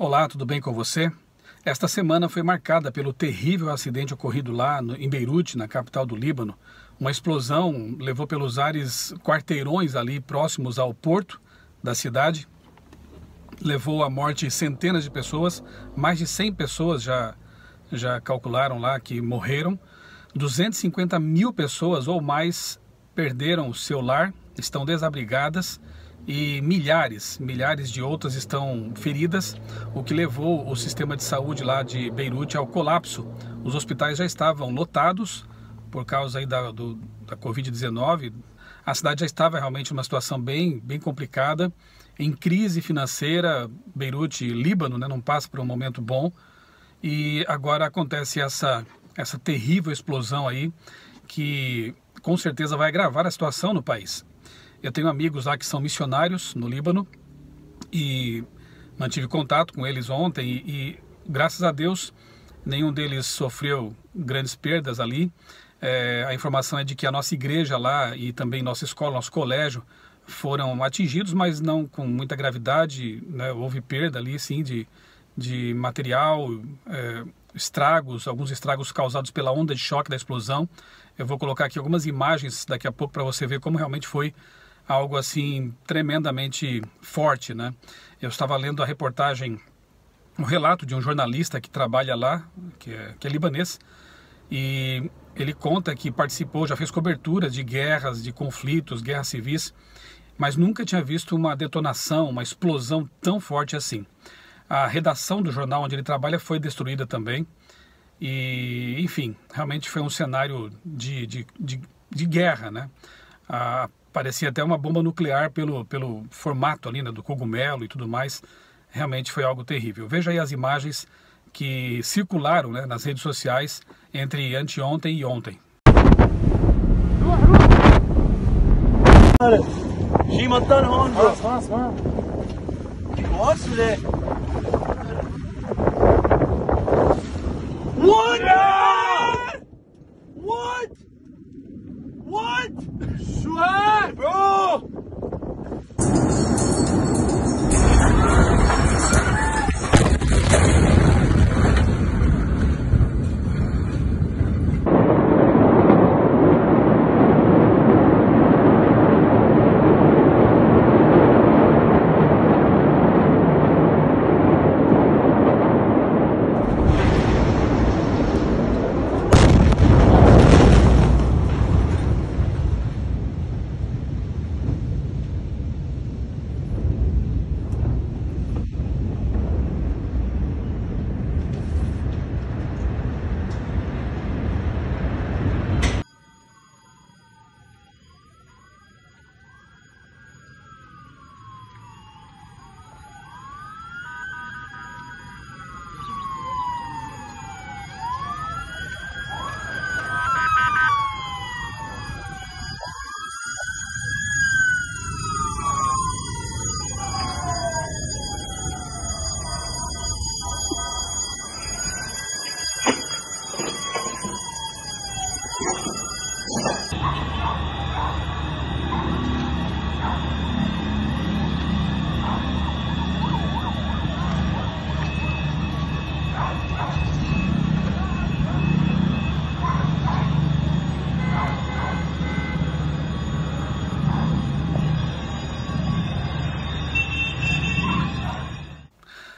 Olá, tudo bem com você? Esta semana foi marcada pelo terrível acidente ocorrido lá em Beirute, na capital do Líbano. Uma explosão levou pelos ares quarteirões ali próximos ao porto da cidade. Levou à morte centenas de pessoas, mais de 100 pessoas já calcularam lá que morreram. 250 mil pessoas ou mais perderam o seu lar, estão desabrigadas. E milhares de outras estão feridas, o que levou o sistema de saúde lá de Beirute ao colapso. Os hospitais já estavam lotados por causa aí da Covid-19. A cidade já estava realmente numa situação bem complicada, em crise financeira. Beirute, Líbano, né, não passa por um momento bom. E agora acontece essa terrível explosão aí, que com certeza vai agravar a situação no país. Eu tenho amigos lá que são missionários no Líbano e mantive contato com eles ontem e graças a Deus, nenhum deles sofreu grandes perdas ali. A informação é de que a nossa igreja lá e também nossa escola, nosso colégio foram atingidos, mas não com muita gravidade, né? Houve perda ali, sim, de material, estragos, alguns estragos causados pela onda de choque da explosão. Eu vou colocar aqui algumas imagens daqui a pouco para você ver como realmente foi algo assim tremendamente forte, né? Eu estava lendo a reportagem, um relato de um jornalista que trabalha lá, que é libanês, e ele conta que participou, já fez cobertura de guerras, de conflitos, guerras civis, mas nunca tinha visto uma detonação, uma explosão tão forte assim. A redação do jornal onde ele trabalha foi destruída também. E, enfim, realmente foi um cenário de guerra, né? Parecia até uma bomba nuclear pelo formato ali, né, do cogumelo e tudo mais. Realmente foi algo terrível. Veja aí as imagens que circularam, né, nas redes sociais entre anteontem e ontem. What? Swear, bro!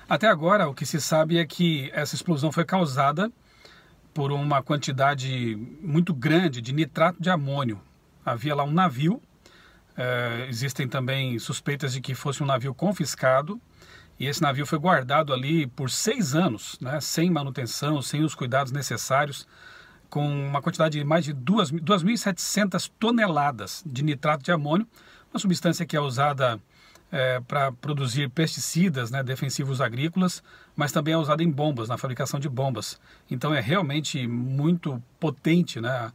Até agora, o que se sabe é que essa explosão foi causada por uma quantidade muito grande de nitrato de amônio. Havia lá um navio, existem também suspeitas de que fosse um navio confiscado, e esse navio foi guardado ali por 6 anos, né, sem manutenção, sem os cuidados necessários, com uma quantidade de mais de 2.700 toneladas de nitrato de amônio, uma substância que é usada para produzir pesticidas, né, defensivos agrícolas, mas também é usada em bombas, na fabricação de bombas. Então é realmente muito potente, né,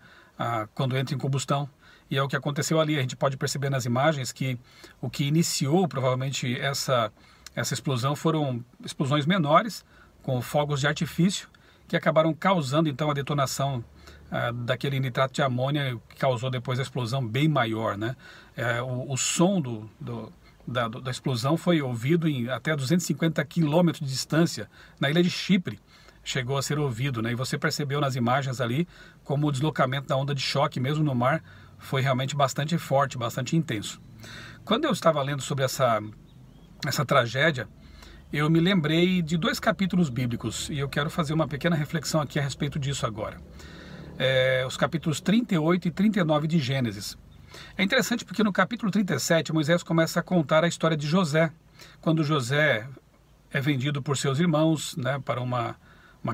quando entra em combustão. E é o que aconteceu ali. A gente pode perceber nas imagens que o que iniciou provavelmente essa explosão foram explosões menores, com fogos de artifício, que acabaram causando então a detonação daquele nitrato de amônia, que causou depois a explosão bem maior, né? O som da explosão foi ouvido em até 250 quilômetros de distância, na ilha de Chipre. Chegou a ser ouvido, né? E você percebeu nas imagens ali como o deslocamento da onda de choque, mesmo no mar, foi realmente bastante forte, bastante intenso. Quando eu estava lendo sobre essa tragédia, eu me lembrei de 2 capítulos bíblicos e eu quero fazer uma pequena reflexão aqui a respeito disso agora. Os capítulos 38 e 39 de Gênesis. É interessante porque no capítulo 37, Moisés começa a contar a história de José, quando José é vendido por seus irmãos, né, para uma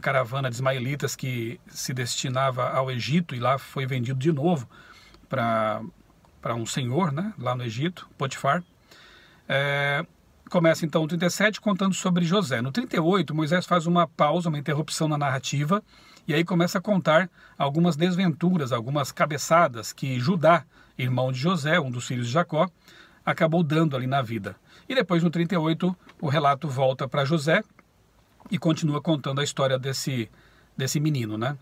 caravana de ismaelitas que se destinava ao Egito, e lá foi vendido de novo para um senhor, né, lá no Egito, Potifar. Começa então o 37 contando sobre José. No 38, Moisés faz uma pausa, uma interrupção na narrativa, e aí começa a contar algumas desventuras, algumas cabeçadas que Judá, irmão de José, um dos filhos de Jacó, acabou dando ali na vida. E depois no 38 o relato volta para José e continua contando a história desse menino, né?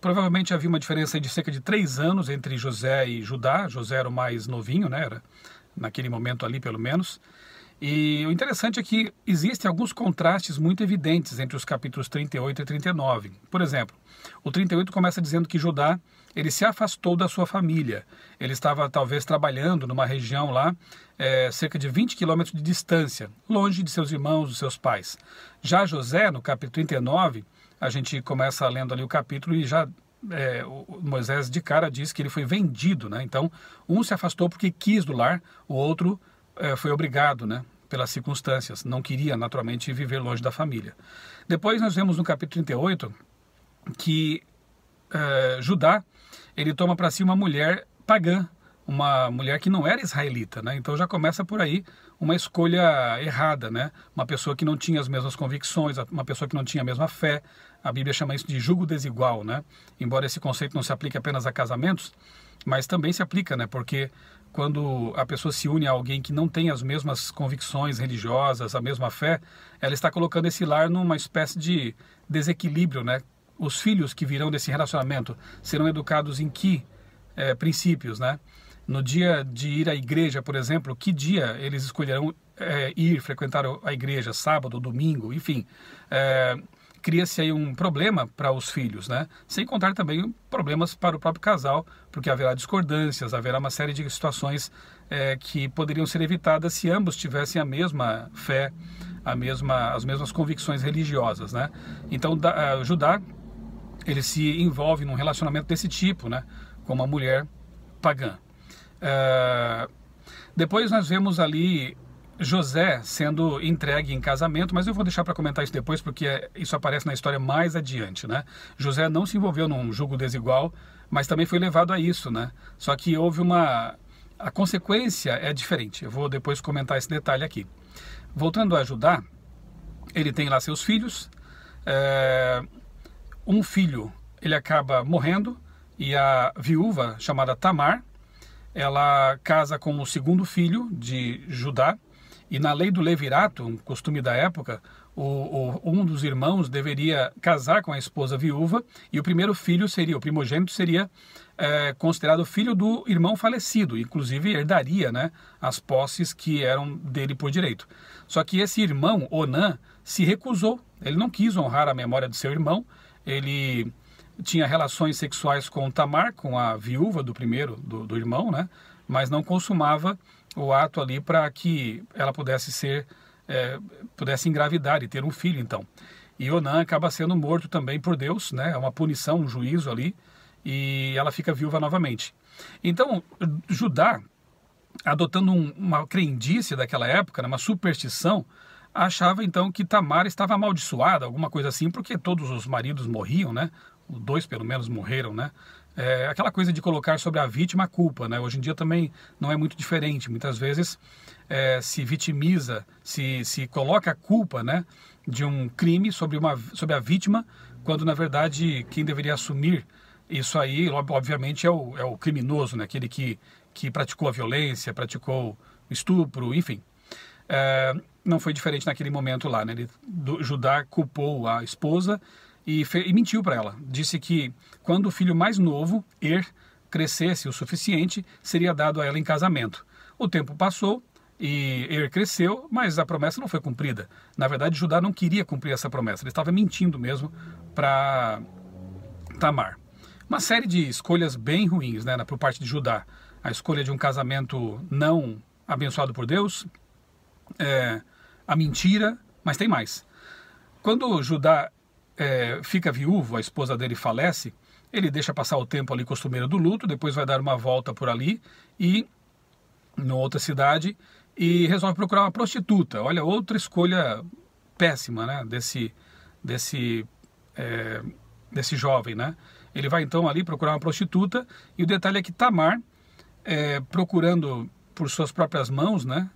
Provavelmente havia uma diferença de cerca de 3 anos entre José e Judá. José era o mais novinho, né? Era naquele momento ali, pelo menos. E o interessante é que existem alguns contrastes muito evidentes entre os capítulos 38 e 39. Por exemplo, o 38 começa dizendo que Judá, ele se afastou da sua família. Ele estava talvez trabalhando numa região lá, cerca de 20 quilômetros de distância, longe de seus irmãos, dos seus pais. Já José, no capítulo 39, a gente começa lendo ali o capítulo e já o Moisés de cara diz que ele foi vendido, né? Então, um se afastou porque quis do lar, o outro foi obrigado, né, pelas circunstâncias, não queria naturalmente viver longe da família. Depois nós vemos no capítulo 38 que Judá, ele toma para si uma mulher pagã, uma mulher que não era israelita, né? Então já começa por aí uma escolha errada, né? Uma pessoa que não tinha as mesmas convicções, uma pessoa que não tinha a mesma fé. A Bíblia chama isso de jugo desigual, né? Embora esse conceito não se aplique apenas a casamentos, mas também se aplica, né? Porque quando a pessoa se une a alguém que não tem as mesmas convicções religiosas, a mesma fé, ela está colocando esse lar numa espécie de desequilíbrio, né? Os filhos que virão desse relacionamento serão educados em que princípios, né? No dia de ir à igreja, por exemplo, que dia eles escolherão ir frequentar a igreja, sábado ou domingo, enfim. Cria-se aí um problema para os filhos, né? Sem contar também problemas para o próprio casal, porque haverá discordâncias, haverá uma série de situações que poderiam ser evitadas se ambos tivessem a mesma fé, as mesmas convicções religiosas, né? Então, Judá, ele se envolve num relacionamento desse tipo, né? Com uma mulher pagã. Depois nós vemos ali José sendo entregue em casamento, mas eu vou deixar para comentar isso depois, porque isso aparece na história mais adiante, né? José não se envolveu num jugo desigual, mas também foi levado a isso, né? Só que houve a consequência é diferente. Eu vou depois comentar esse detalhe aqui. Voltando a Judá, ele tem lá seus filhos. Um filho, ele acaba morrendo, e a viúva, chamada Tamar, ela casa com o segundo filho de Judá, e na lei do levirato, um costume da época, um dos irmãos deveria casar com a esposa viúva, e o primeiro filho o primogênito seria considerado filho do irmão falecido, inclusive herdaria, né, as posses que eram dele por direito. Só que esse irmão, Onã, se recusou, ele não quis honrar a memória de seu irmão, ele tinha relações sexuais com Tamar, com a viúva do primeiro, do irmão, né? Mas não consumava o ato ali para que ela pudesse engravidar e ter um filho, então. E Onã acaba sendo morto também por Deus, né? É uma punição, um juízo ali, e ela fica viúva novamente. Então, Judá, adotando uma crendice daquela época, uma superstição, achava então que Tamar estava amaldiçoada, alguma coisa assim, porque todos os maridos morriam, né? 2 pelo menos morreram, né? Aquela coisa de colocar sobre a vítima a culpa, né? Hoje em dia também não é muito diferente. Muitas vezes se vitimiza, se coloca a culpa, né, de um crime sobre a vítima, quando na verdade quem deveria assumir isso aí, obviamente, é o criminoso, né? Aquele que praticou a violência, praticou o estupro, enfim. Não foi diferente naquele momento lá, né? Judá culpou a esposa e mentiu para ela. Disse que quando o filho mais novo, crescesse o suficiente, seria dado a ela em casamento. O tempo passou e ele cresceu, mas a promessa não foi cumprida. Na verdade, Judá não queria cumprir essa promessa, ele estava mentindo mesmo para Tamar. Uma série de escolhas bem ruins, né, por parte de Judá. A escolha de um casamento não abençoado por Deus, a mentira, mas tem mais. Quando Judá fica viúvo, a esposa dele falece, ele deixa passar o tempo ali costumeiro do luto, depois vai dar uma volta por ali e em outra cidade e resolve procurar uma prostituta. Olha, outra escolha péssima, né, desse jovem, né? Ele vai então ali procurar uma prostituta e o detalhe é que Tamar, procurando por suas próprias mãos, né,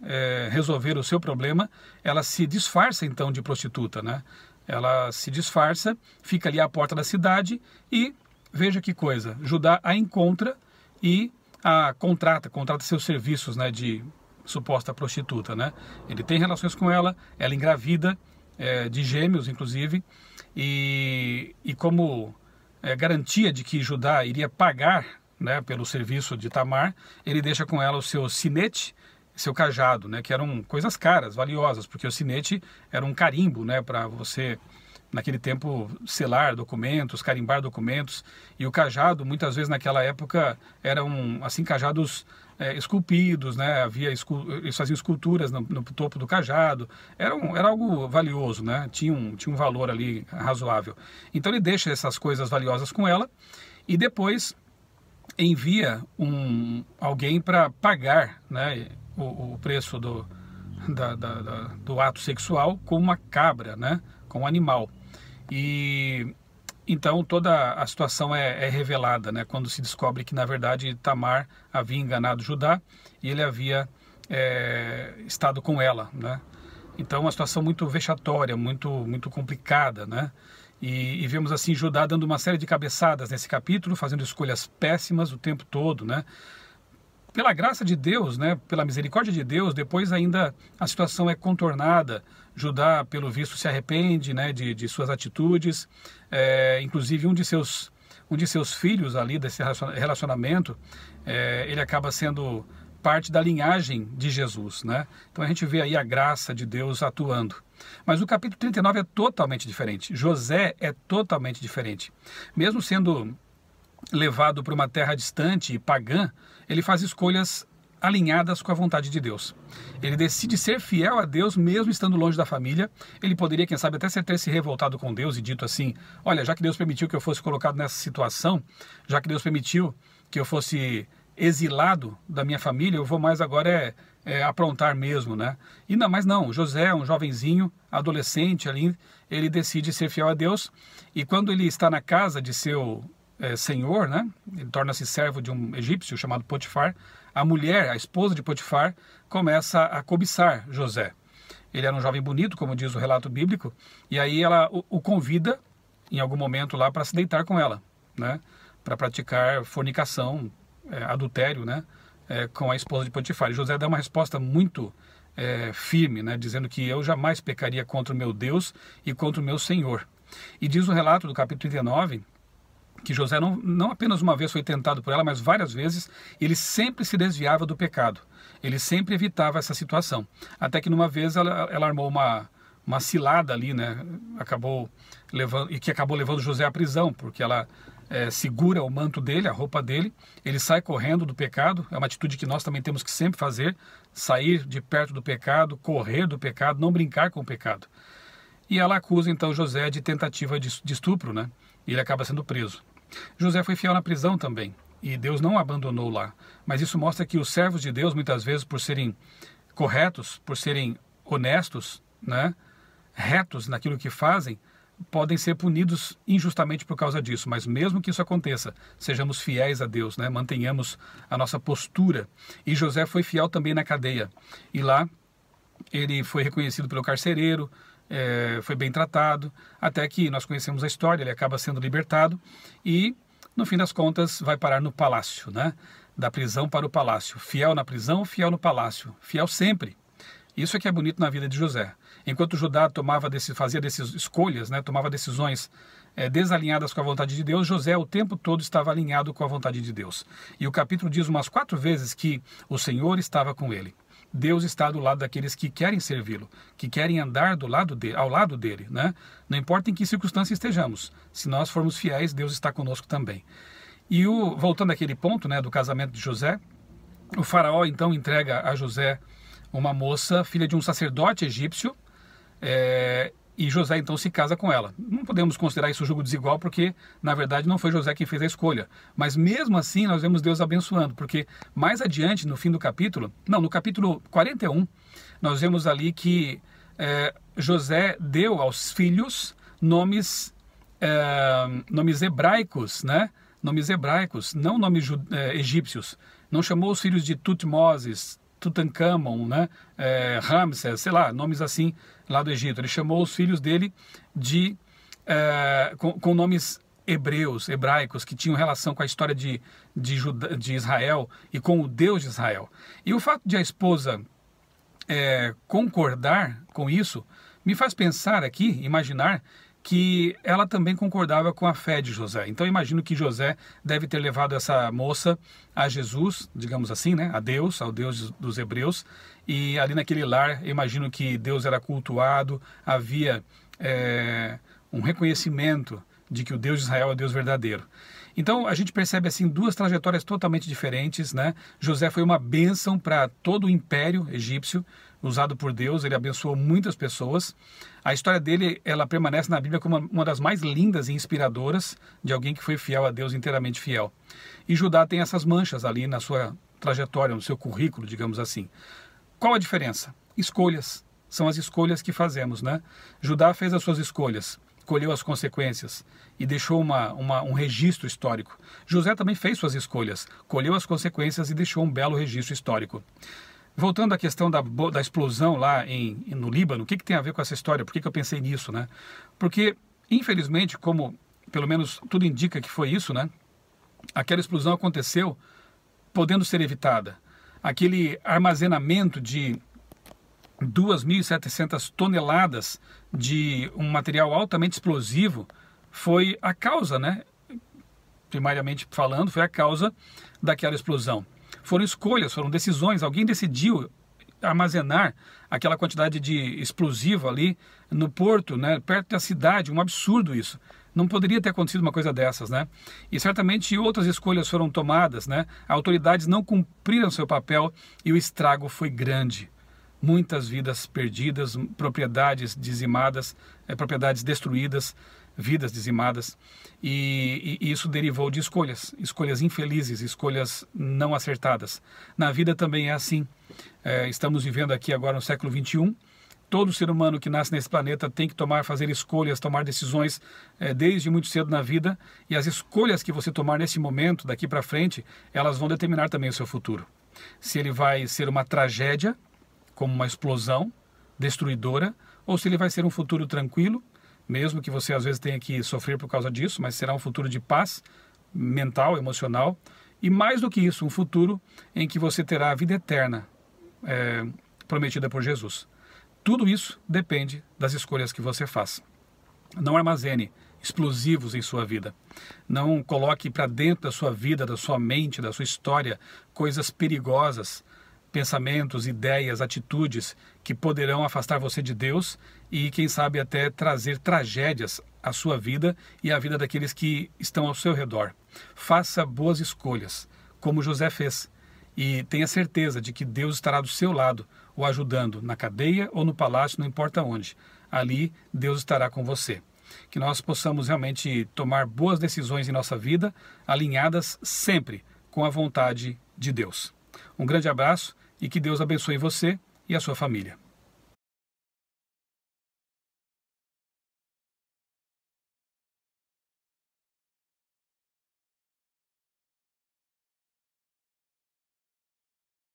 resolver o seu problema, ela se disfarça então de prostituta, né? Ela se disfarça, fica ali à porta da cidade e veja que coisa, Judá a encontra e a contrata seus serviços, né, de suposta prostituta, né? Ele tem relações com ela engravida de gêmeos, inclusive, e como garantia de que Judá iria pagar, né, pelo serviço de Tamar, ele deixa com ela o seu sinete, seu cajado, né, que eram coisas caras, valiosas, porque o sinete era um carimbo, né, para você, naquele tempo, selar documentos, carimbar documentos, e o cajado, muitas vezes naquela época, eram, assim, cajados esculpidos, né, eles faziam esculturas no topo do cajado, era algo valioso, né, tinha um valor ali razoável. Então ele deixa essas coisas valiosas com ela, e depois envia alguém para pagar, né, o preço do ato sexual com uma cabra, né, com um animal. E então toda a situação é revelada, né, quando se descobre que na verdade Tamar havia enganado Judá e ele havia estado com ela, né. Então uma situação muito vexatória, muito complicada, né. E vemos assim Judá dando uma série de cabeçadas nesse capítulo, fazendo escolhas péssimas o tempo todo, né? Pela graça de Deus, né? Pela misericórdia de Deus, depois ainda a situação é contornada. Judá, pelo visto, se arrepende, né, de suas atitudes. Inclusive um de seus filhos ali desse relacionamento, ele acaba sendo parte da linhagem de Jesus, né? Então a gente vê aí a graça de Deus atuando. Mas o capítulo 39 é totalmente diferente. José é totalmente diferente. Mesmo sendo levado para uma terra distante e pagã, ele faz escolhas alinhadas com a vontade de Deus. Ele decide ser fiel a Deus mesmo estando longe da família. Ele poderia, quem sabe, até ter se revoltado com Deus e dito assim: olha, já que Deus permitiu que eu fosse colocado nessa situação, já que Deus permitiu que eu fosse exilado da minha família, eu vou mais agora aprontar mesmo, né? Mas não, José, um jovenzinho, adolescente ali, ele decide ser fiel a Deus, e quando ele está na casa de seu senhor, né? Ele torna-se servo de um egípcio chamado Potifar. A mulher, a esposa de Potifar, começa a cobiçar José. Ele era um jovem bonito, como diz o relato bíblico, e aí ela o convida em algum momento lá para se deitar com ela, né? Para praticar fornicação, adultério, né, com a esposa de Potifar. E José dá uma resposta muito firme, né, dizendo que eu jamais pecaria contra o meu Deus e contra o meu Senhor. E diz o relato do capítulo 39 que José não apenas uma vez foi tentado por ela, mas várias vezes ele sempre se desviava do pecado. Ele sempre evitava essa situação. Até que numa vez ela armou uma cilada ali, né, acabou levando José à prisão, porque ela segura o manto dele, a roupa dele, ele sai correndo do pecado. É uma atitude que nós também temos que sempre fazer: sair de perto do pecado, correr do pecado, não brincar com o pecado. E ela acusa então José de tentativa de estupro, né? E ele acaba sendo preso. José foi fiel na prisão também, e Deus não o abandonou lá. Mas isso mostra que os servos de Deus, muitas vezes, por serem corretos, por serem honestos, né, retos naquilo que fazem, podem ser punidos injustamente por causa disso. Mas mesmo que isso aconteça, sejamos fiéis a Deus, né? Mantenhamos a nossa postura. E José foi fiel também na cadeia. E lá ele foi reconhecido pelo carcereiro, foi bem tratado, até que nós conhecemos a história, ele acaba sendo libertado e, no fim das contas, vai parar no palácio, né? Da prisão para o palácio. Fiel na prisão, fiel no palácio. Fiel sempre. Isso é que é bonito na vida de José. Enquanto Judá fazia escolhas, né, tomava decisões desalinhadas com a vontade de Deus, José o tempo todo estava alinhado com a vontade de Deus. E o capítulo diz umas 4 vezes que o Senhor estava com ele. Deus está do lado daqueles que querem servi-lo, que querem andar ao lado dele, né? Não importa em que circunstância estejamos, se nós formos fiéis, Deus está conosco também. E voltando àquele ponto, né, do casamento de José, o faraó então entrega a José uma moça, filha de um sacerdote egípcio, e José então se casa com ela. Não podemos considerar isso julgo desigual, porque na verdade não foi José quem fez a escolha. Mas mesmo assim nós vemos Deus abençoando, porque mais adiante, no fim do capítulo, no capítulo 41, nós vemos ali que José deu aos filhos nomes hebraicos, né? Nomes hebraicos, não nomes egípcios. Não chamou os filhos de Tutmoses, Tutankhamon, né? Ramsés, sei lá, nomes assim lá do Egito. Ele chamou os filhos dele com nomes hebraicos, que tinham relação com a história de Israel e com o Deus de Israel. E o fato de a esposa concordar com isso me faz pensar aqui, imaginar, que ela também concordava com a fé de José. Então eu imagino que José deve ter levado essa moça a Jesus, digamos assim, né? Ao Deus dos hebreus, e ali naquele lar eu imagino que Deus era cultuado, havia um reconhecimento de que o Deus de Israel é o Deus verdadeiro. Então a gente percebe assim 2 trajetórias totalmente diferentes, né? José foi uma bênção para todo o império egípcio, usado por Deus, ele abençoou muitas pessoas. A história dele, ela permanece na Bíblia como uma das mais lindas e inspiradoras de alguém que foi fiel a Deus, inteiramente fiel. E Judá tem essas manchas ali na sua trajetória, no seu currículo, digamos assim. Qual a diferença? Escolhas. São as escolhas que fazemos, né? Judá fez as suas escolhas, colheu as consequências e deixou um registro histórico. José também fez suas escolhas, colheu as consequências e deixou um belo registro histórico. Voltando à questão da explosão lá no Líbano, o que tem a ver com essa história? Por que eu pensei nisso, né? Porque, infelizmente, como pelo menos tudo indica que foi isso, né? Aquela explosão aconteceu podendo ser evitada. Aquele armazenamento de 2.700 toneladas de um material altamente explosivo foi a causa, né? Primariamente falando, foi a causa daquela explosão. Foram escolhas, foram decisões, alguém decidiu armazenar aquela quantidade de explosivo ali no porto, né, perto da cidade, um absurdo isso. Não poderia ter acontecido uma coisa dessas, né? E certamente outras escolhas foram tomadas, né? Autoridades não cumpriram seu papel e o estrago foi grande. Muitas vidas perdidas, propriedades dizimadas, propriedades destruídas, vidas dizimadas, e isso derivou de escolhas infelizes, escolhas não acertadas. Na vida também é assim. Estamos vivendo aqui agora no século XXI. Todo ser humano que nasce nesse planeta tem que fazer escolhas, tomar decisões desde muito cedo na vida, e as escolhas que você tomar nesse momento, daqui para frente, elas vão determinar também o seu futuro. Se ele vai ser uma tragédia, como uma explosão destruidora, ou se ele vai ser um futuro tranquilo, mesmo que você às vezes tenha que sofrer por causa disso, mas será um futuro de paz mental, emocional, e mais do que isso, um futuro em que você terá a vida eterna prometida por Jesus. Tudo isso depende das escolhas que você faz. Não armazene explosivos em sua vida. Não coloque para dentro da sua vida, da sua mente, da sua história, coisas perigosas, pensamentos, ideias, atitudes que poderão afastar você de Deus e, quem sabe, até trazer tragédias à sua vida e à vida daqueles que estão ao seu redor. Faça boas escolhas, como José fez, e tenha certeza de que Deus estará do seu lado, o ajudando na cadeia ou no palácio, não importa onde. Ali, Deus estará com você. Que nós possamos realmente tomar boas decisões em nossa vida, alinhadas sempre com a vontade de Deus. Um grande abraço e que Deus abençoe você e a sua família.